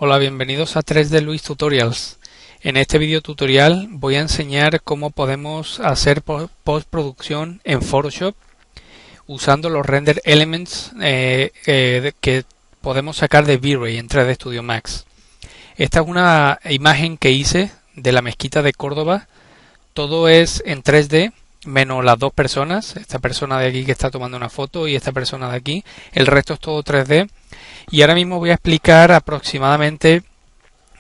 Hola, bienvenidos a 3D Luis Tutorials. En este video tutorial voy a enseñar cómo podemos hacer postproducción en Photoshop usando los render elements que podemos sacar de V-Ray en 3D Studio Max. Esta es una imagen que hice de la mezquita de Córdoba. Todo es en 3D menos las dos personas, esta persona de aquí que está tomando una foto y esta persona de aquí. El resto es todo 3D. Y ahora mismo voy a explicar aproximadamente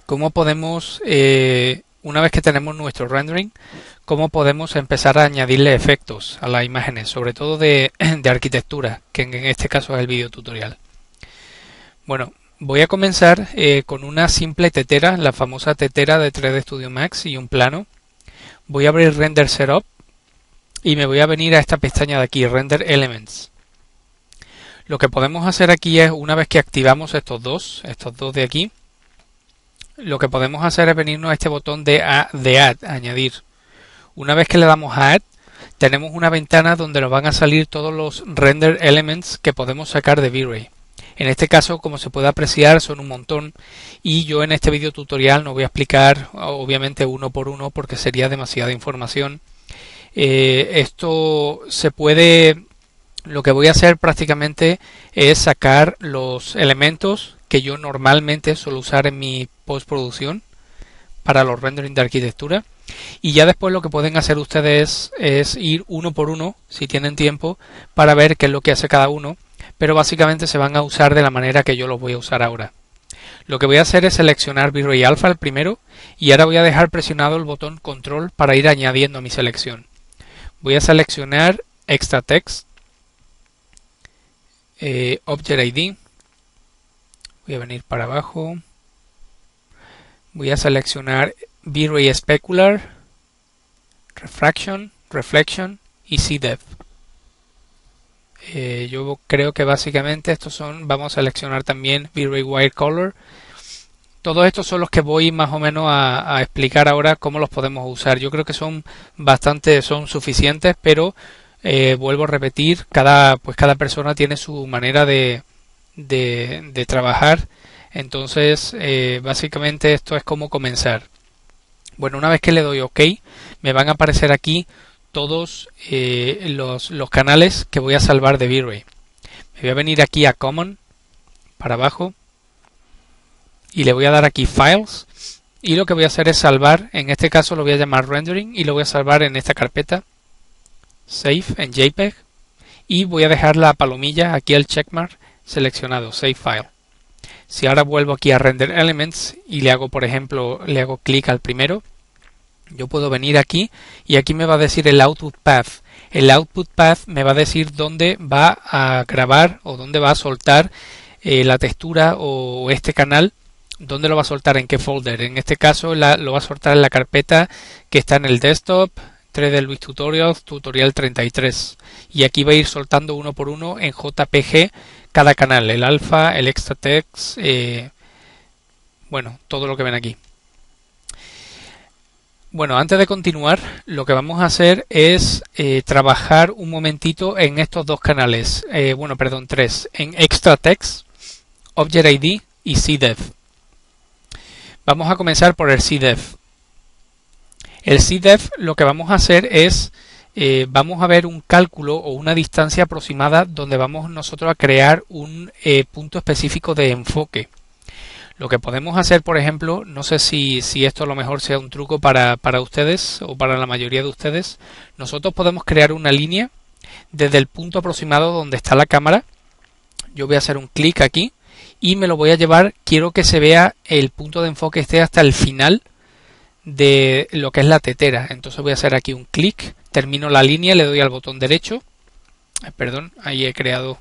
cómo podemos, una vez que tenemos nuestro rendering, cómo podemos empezar a añadirle efectos a las imágenes, sobre todo de arquitectura, que en este caso es el video tutorial. Bueno, voy a comenzar con una simple tetera, la famosa tetera de 3D Studio Max y un plano. Voy a abrir Render Setup y me voy a venir a esta pestaña de aquí, Render Elements. Lo que podemos hacer aquí es, una vez que activamos estos dos de aquí, lo que podemos hacer es venirnos a este botón de Add, añadir. Una vez que le damos a Add, tenemos una ventana donde nos van a salir todos los render elements que podemos sacar de V-Ray. En este caso, como se puede apreciar, son un montón y yo en este video tutorial no voy a explicar obviamente uno por uno porque sería demasiada información. Esto se puede... Lo que voy a hacer prácticamente es sacar los elementos que yo normalmente suelo usar en mi postproducción para los rendering de arquitectura, y ya después lo que pueden hacer ustedes es ir uno por uno si tienen tiempo para ver qué es lo que hace cada uno, pero básicamente se van a usar de la manera que yo los voy a usar ahora. Lo que voy a hacer es seleccionar V-Ray Alpha el primero y ahora voy a dejar presionado el botón Control para ir añadiendo a mi selección. Voy a seleccionar Extra Text, Object ID, voy a venir para abajo, voy a seleccionar V-Ray Specular, Refraction, Reflection y CDEV. Yo creo que básicamente estos son, vamos a seleccionar también V-Ray Wire Color. Todos estos son los que voy más o menos a explicar ahora cómo los podemos usar. Yo creo que son son suficientes, pero vuelvo a repetir, cada persona tiene su manera de trabajar. Entonces básicamente esto es como comenzar. Bueno, una vez que le doy OK, me van a aparecer aquí todos los canales que voy a salvar de V-Ray. Me voy a venir aquí a Common, para abajo, y le voy a dar aquí Files, y lo que voy a hacer es salvar. En este caso lo voy a llamar Rendering y lo voy a salvar en esta carpeta Save en JPEG, y voy a dejar la palomilla aquí, el checkmark seleccionado, Save File. Si ahora vuelvo aquí a Render Elements y le hago, por ejemplo, le hago clic al primero, yo puedo venir aquí y aquí me va a decir el Output Path. El Output Path me va a decir dónde va a grabar o dónde va a soltar la textura o este canal, dónde lo va a soltar, en qué folder. En este caso lo va a soltar en la carpeta que está en el desktop, 3D Luis Tutorials, tutorial 33, y aquí va a ir soltando uno por uno en JPG cada canal, el alfa, el extra text, bueno, todo lo que ven aquí. Bueno, antes de continuar, lo que vamos a hacer es trabajar un momentito en estos dos canales, tres, en extra text, Object ID y CDEV. Vamos a comenzar por el CDEV. El CDEV, lo que vamos a hacer es, vamos a ver un cálculo o una distancia aproximada donde vamos nosotros a crear un punto específico de enfoque. Lo que podemos hacer, por ejemplo, no sé si esto a lo mejor sea un truco para ustedes o para la mayoría de ustedes, nosotros podemos crear una línea desde el punto aproximado donde está la cámara. Yo voy a hacer un clic aquí y me lo voy a llevar, quiero que se vea el punto de enfoque esté hasta el final de lo que es la tetera. Entonces voy a hacer aquí un clic, termino la línea, le doy al botón derecho, perdón, ahí he creado,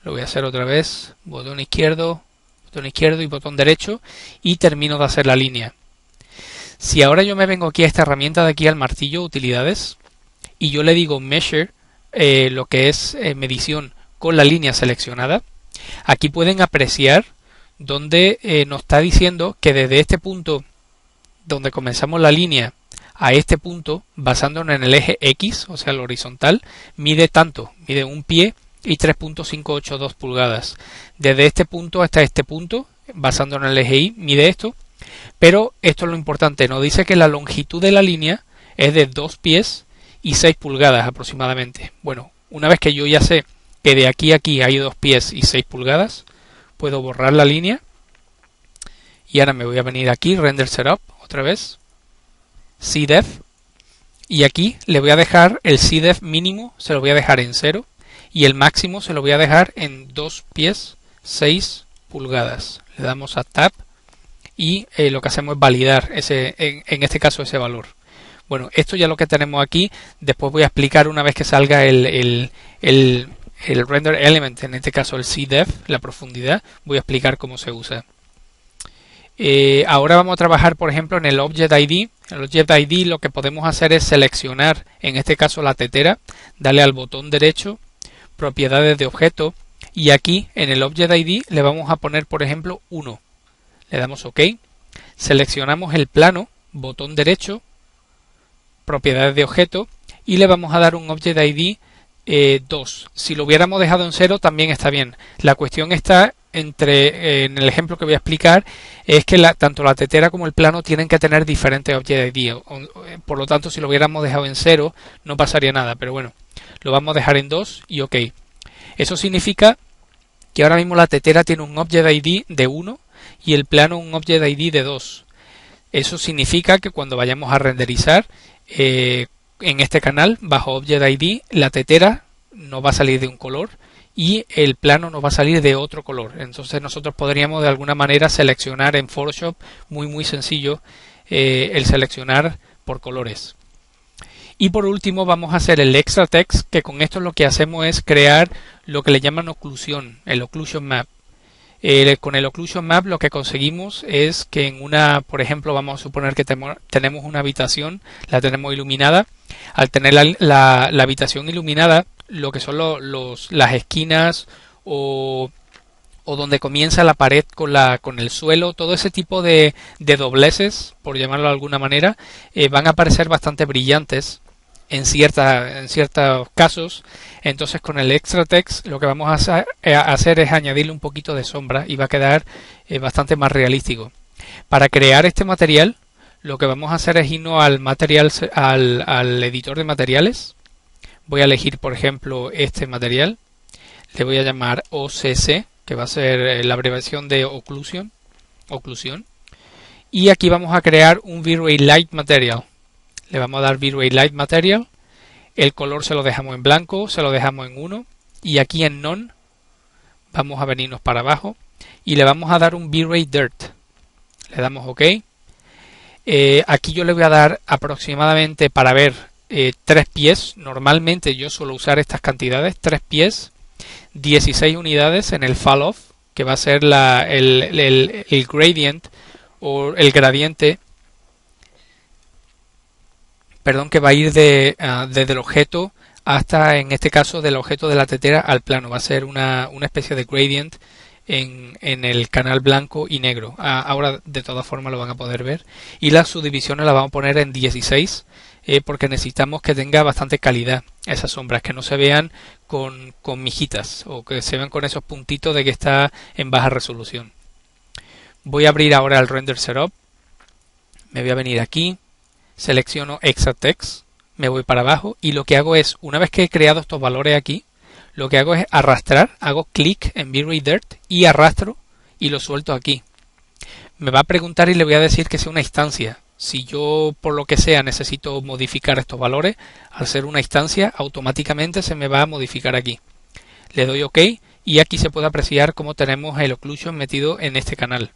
lo voy a hacer otra vez, botón izquierdo y botón derecho, y termino de hacer la línea. Si ahora yo me vengo aquí a esta herramienta de aquí, al martillo utilidades, y yo le digo measure, lo que es medición con la línea seleccionada, aquí pueden apreciar donde nos está diciendo que desde este punto donde comenzamos la línea a este punto, basándonos en el eje X, o sea el horizontal, mide un pie y 3.582 pulgadas. Desde este punto hasta este punto, basando en el eje Y, mide esto, pero esto es lo importante, nos dice que la longitud de la línea es de 2 pies y 6 pulgadas aproximadamente. Bueno, una vez que yo ya sé que de aquí a aquí hay 2 pies y 6 pulgadas, puedo borrar la línea y ahora me voy a venir aquí, Render Setup, otra vez, CDEF, y aquí le voy a dejar el CDEF mínimo, se lo voy a dejar en 0 y el máximo se lo voy a dejar en 2 pies 6 pulgadas. Le damos a Tab y lo que hacemos es validar en este caso ese valor. Bueno, esto ya lo que tenemos aquí. Después voy a explicar una vez que salga el render element, en este caso el CDEF, la profundidad, voy a explicar cómo se usa. Ahora vamos a trabajar, por ejemplo, en el Object ID. En el Object ID lo que podemos hacer es seleccionar, en este caso la tetera, darle al botón derecho, propiedades de objeto, y aquí en el Object ID le vamos a poner, por ejemplo, 1. Le damos OK, seleccionamos el plano, botón derecho, propiedades de objeto, y le vamos a dar un Object ID 2. Si lo hubiéramos dejado en 0 también está bien. La cuestión está en el ejemplo que voy a explicar, es que tanto la tetera como el plano tienen que tener diferentes Object ID. Por lo tanto, si lo hubiéramos dejado en 0 no pasaría nada, pero bueno, lo vamos a dejar en 2 y OK. Eso significa que ahora mismo la tetera tiene un Object ID de 1 y el plano un Object ID de 2. Eso significa que cuando vayamos a renderizar en este canal, bajo Object ID, la tetera no va a salir de un color y el plano no va a salir de otro color. Entonces nosotros podríamos de alguna manera seleccionar en Photoshop, muy sencillo, el seleccionar por colores. Y por último vamos a hacer el Extra Text, que con esto lo que hacemos es crear lo que le llaman oclusión, el Occlusion Map. Con el Occlusion Map lo que conseguimos es que en una, por ejemplo, vamos a suponer que tenemos una habitación, la tenemos iluminada. Al tener la habitación iluminada, lo que son las esquinas o donde comienza la pared con el suelo, todo ese tipo de dobleces, por llamarlo de alguna manera, van a parecer bastante brillantes en ciertos casos. Entonces con el Extra Text lo que vamos a hacer es añadirle un poquito de sombra y va a quedar bastante más realístico. Para crear este material lo que vamos a hacer es irnos al editor de materiales. Voy a elegir, por ejemplo, este material, le voy a llamar OCC, que va a ser la abreviación de oclusión, y aquí vamos a crear un V-Ray Light Material. Le vamos a dar V-Ray Light Material, el color se lo dejamos en blanco, se lo dejamos en 1, y aquí en None vamos a venirnos para abajo y le vamos a dar un V-Ray Dirt. Le damos OK. Aquí yo le voy a dar aproximadamente, para ver, 3 pies. Normalmente yo suelo usar estas cantidades, 3 pies, 16 unidades en el Fall Off, que va a ser el gradient o el gradiente, perdón, que va a ir desde el objeto hasta, en este caso, del objeto de la tetera al plano. Va a ser una especie de gradient en el canal blanco y negro. Ahora de todas formas lo van a poder ver. Y las subdivisiones las vamos a poner en 16 porque necesitamos que tenga bastante calidad esas sombras, que no se vean con mijitas o que se vean con esos puntitos de que está en baja resolución. Voy a abrir ahora el Render Setup. Me voy a venir aquí, selecciono Extra Text, me voy para abajo y lo que hago es, una vez que he creado estos valores aquí, lo que hago es arrastrar, hago clic en V-Ray Dirt y arrastro y lo suelto aquí. Me va a preguntar y le voy a decir que sea una instancia. Si yo por lo que sea necesito modificar estos valores, al ser una instancia automáticamente se me va a modificar aquí. Le doy OK y aquí se puede apreciar cómo tenemos el occlusion metido en este canal.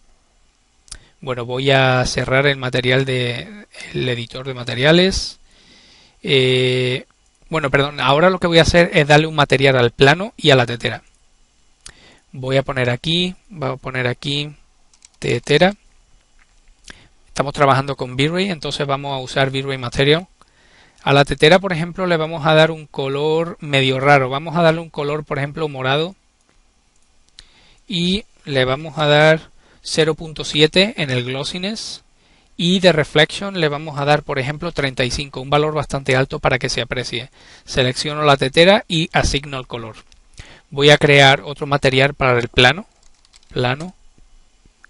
Bueno, voy a cerrar el material del editor de materiales. Bueno, perdón, ahora lo que voy a hacer es darle un material al plano y a la tetera. Voy a poner aquí tetera. Estamos trabajando con V-Ray, entonces vamos a usar V-Ray Material. A la tetera, por ejemplo, le vamos a dar un color medio raro. Vamos a darle un color, por ejemplo, morado. Y le vamos a dar 0.7 en el glossiness. Y de reflection le vamos a dar, por ejemplo, 35, un valor bastante alto para que se aprecie. Selecciono la tetera y asigno el color. Voy a crear otro material para el plano.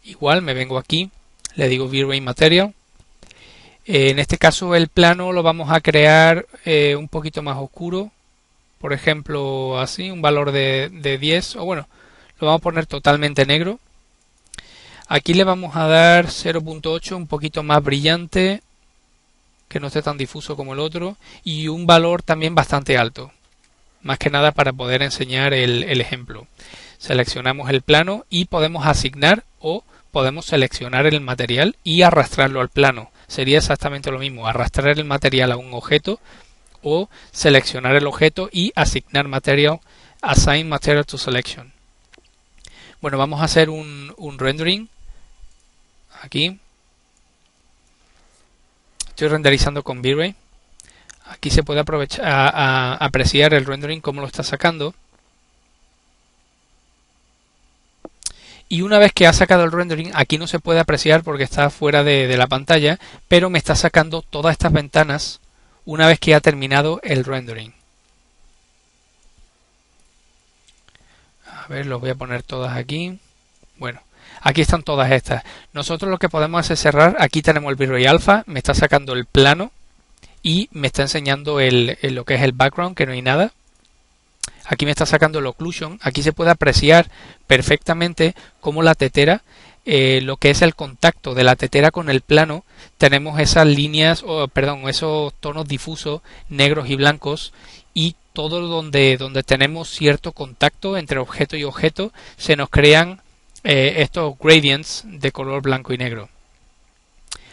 igual me vengo aquí, le digo V-Ray Material. En este caso el plano lo vamos a crear un poquito más oscuro, por ejemplo así, un valor de 10, o bueno, lo vamos a poner totalmente negro. Aquí le vamos a dar 0.8, un poquito más brillante, que no esté tan difuso como el otro, y un valor también bastante alto, más que nada para poder enseñar el ejemplo. Seleccionamos el plano y podemos asignar o podemos seleccionar el material y arrastrarlo al plano. Sería exactamente lo mismo, arrastrar el material a un objeto o seleccionar el objeto y asignar material, assign material to selection. Bueno, vamos a hacer un rendering. Aquí estoy renderizando con V-Ray. Aquí se puede apreciar el rendering cómo lo está sacando. Y una vez que ha sacado el rendering, aquí no se puede apreciar porque está fuera de la pantalla, pero me está sacando todas estas ventanas una vez que ha terminado el rendering. A ver, los voy a poner todas aquí. Bueno, aquí están todas estas. Nosotros lo que podemos hacer es cerrar. Aquí tenemos el V-Ray Alpha, me está sacando el plano y me está enseñando lo que es el background, que no hay nada. Aquí me está sacando el occlusion. Aquí se puede apreciar perfectamente cómo la tetera, lo que es el contacto de la tetera con el plano, tenemos esas líneas, esos tonos difusos, negros y blancos, y todo donde tenemos cierto contacto entre objeto y objeto, se nos crean estos gradients de color blanco y negro.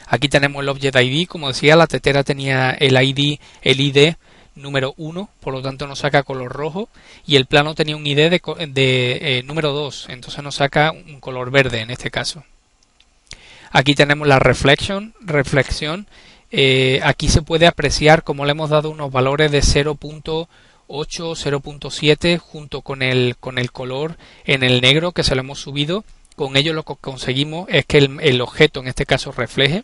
Aquí tenemos el Object ID, como decía, la tetera tenía el ID número 1, por lo tanto nos saca color rojo, y el plano tenía un ID de número 2, entonces nos saca un color verde en este caso. Aquí tenemos la reflexión. Aquí se puede apreciar cómo le hemos dado unos valores de 0.8, 0.7 junto con el color en el negro que se lo hemos subido. Con ello lo que conseguimos es que el objeto en este caso refleje.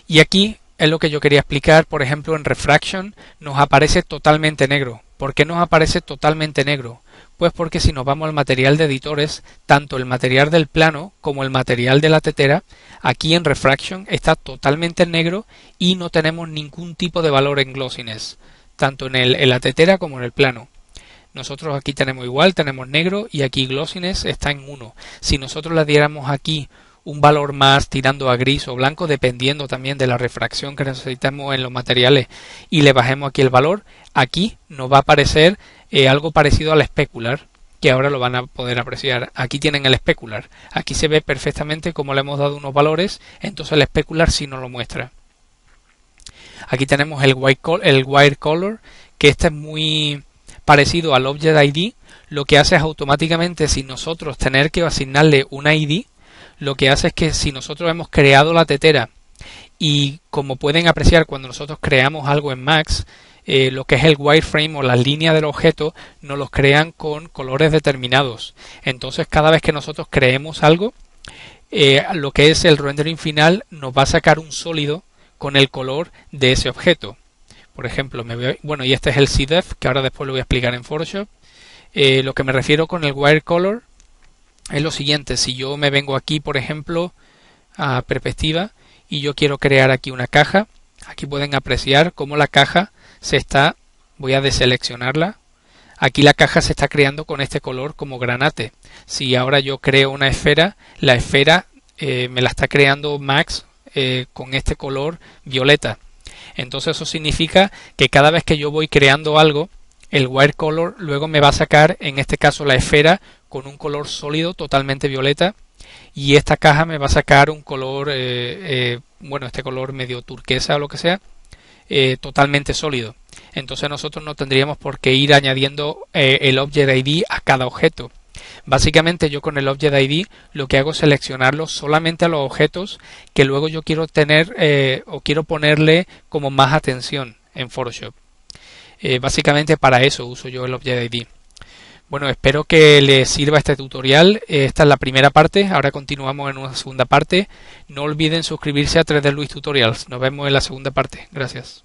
Y aquí es lo que yo quería explicar. Por ejemplo, en Refraction nos aparece totalmente negro. ¿Por qué nos aparece totalmente negro? Pues porque si nos vamos al material de editores, tanto el material del plano como el material de la tetera, aquí en Refraction está totalmente en negro y no tenemos ningún tipo de valor en glossiness, tanto en la tetera como en el plano. Nosotros aquí tenemos igual, tenemos negro, y aquí glossiness está en 1. Si nosotros le diéramos aquí un valor más tirando a gris o blanco, dependiendo también de la refracción que necesitamos en los materiales, y le bajemos aquí el valor, aquí nos va a aparecer algo parecido al specular, que ahora lo van a poder apreciar. Aquí tienen el specular, aquí se ve perfectamente cómo le hemos dado unos valores, entonces el specular sí nos lo muestra. Aquí tenemos el wire color, que este es muy parecido al Object ID. Lo que hace es automáticamente, sin nosotros tener que asignarle un ID, lo que hace es que si nosotros hemos creado la tetera, y como pueden apreciar cuando nosotros creamos algo en Max, lo que es el wireframe o las líneas del objeto nos los crean con colores determinados. Entonces cada vez que nosotros creemos algo, lo que es el rendering final nos va a sacar un sólido con el color de ese objeto. Por ejemplo, y este es el CDEF, que ahora después lo voy a explicar en Photoshop. Lo que me refiero con el wire color es lo siguiente. Si yo me vengo aquí, por ejemplo, a perspectiva, y yo quiero crear aquí una caja, aquí pueden apreciar cómo la caja voy a deseleccionarla. Aquí la caja se está creando con este color como granate. Si ahora yo creo una esfera, la esfera me la está creando Max con este color violeta. Entonces eso significa que cada vez que yo voy creando algo, el wire color luego me va a sacar, en este caso la esfera, con un color sólido totalmente violeta, y esta caja me va a sacar un color, este color medio turquesa o lo que sea, totalmente sólido. Entonces nosotros no tendríamos por qué ir añadiendo el Object ID a cada objeto. Básicamente yo con el Object ID lo que hago es seleccionarlo solamente a los objetos que luego yo quiero tener o quiero ponerle como más atención en Photoshop. Básicamente para eso uso yo el Object ID. Bueno, espero que les sirva este tutorial. Esta es la primera parte, ahora continuamos en una segunda parte. No olviden suscribirse a 3D Luis Tutorials. Nos vemos en la segunda parte. Gracias.